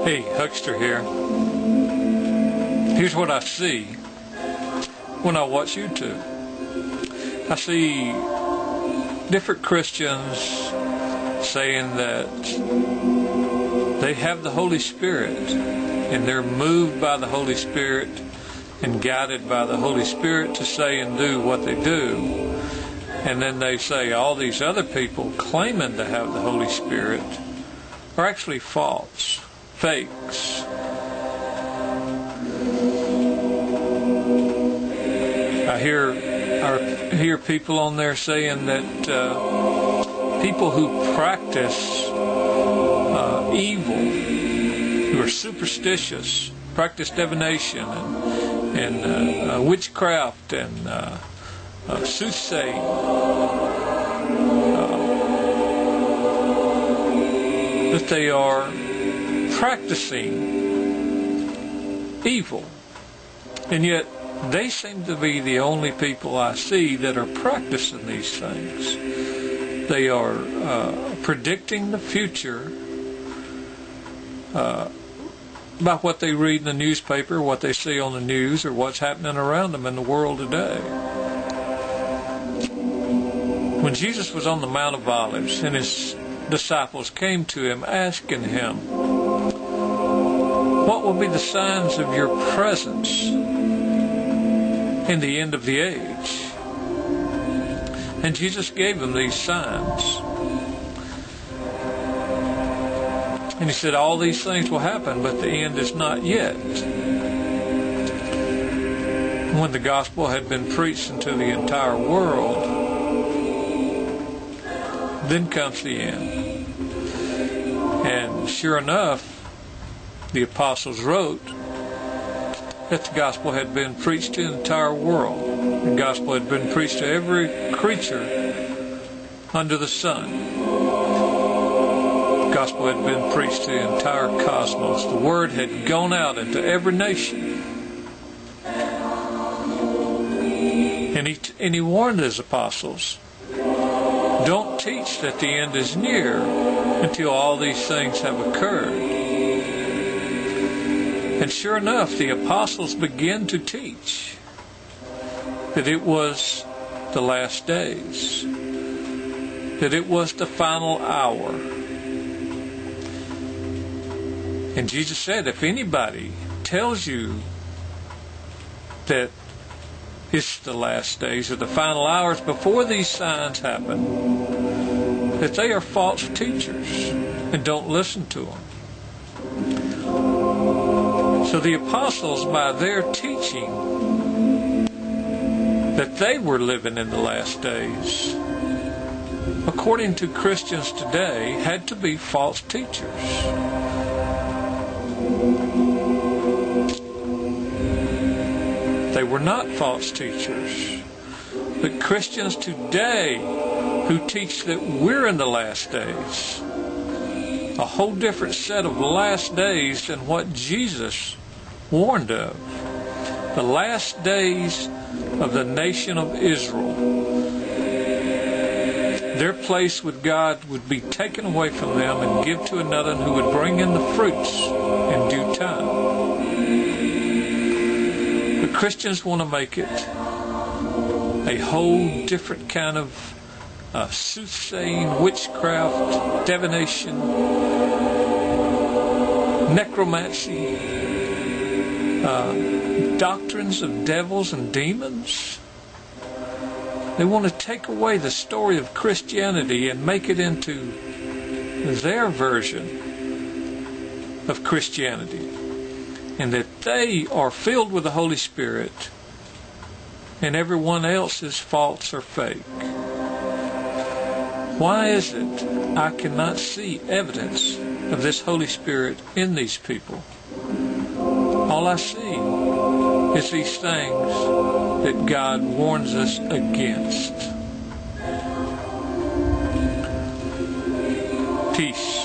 Hey, Huckster here. Here's what I see when I watch YouTube. I see different Christians saying that they have the Holy Spirit and they're moved by the Holy Spirit and guided by the Holy Spirit to say and do what they do. And then they say all these other people claiming to have the Holy Spirit are actually false, fakes. I hear people on there saying that people who practice evil, who are superstitious, practice divination and witchcraft and soothsaying, that they are practicing evil, and yet they seem to be the only people I see that are practicing these things. They are predicting the future by what they read in the newspaper, what they see on the news, or what's happening around them in the world today. When Jesus was on the Mount of Olives and his disciples came to him asking him, what will be the signs of your presence in the end of the age? And Jesus gave them these signs. And he said, all these things will happen, but the end is not yet. When the gospel had been preached into the entire world, then comes the end. And sure enough, the apostles wrote that the gospel had been preached to the entire world. The gospel had been preached to every creature under the sun. The gospel had been preached to the entire cosmos. The word had gone out into every nation. And he warned his apostles, don't teach that the end is near until all these things have occurred. And sure enough, the apostles began to teach that it was the last days, that it was the final hour. And Jesus said, if anybody tells you that it's the last days or the final hours before these signs happen, that they are false teachers and don't listen to them. So the apostles, by their teaching that they were living in the last days, according to Christians today, had to be false teachers. They were not false teachers. But Christians today who teach that we're in the last days, a whole different set of last days than what Jesus warned of. The last days of the nation of Israel. Their place with God would be taken away from them and give to another who would bring in the fruits in due time. But Christians want to make it a whole different kind of soothsaying, witchcraft, divination, necromancy, doctrines of devils and demons. They want to take away the story of Christianity and make it into their version of Christianity, and that they are filled with the Holy Spirit and everyone else is false or fake. Why is it I cannot see evidence of this Holy Spirit in these people? All I see is these things that God warns us against. Peace.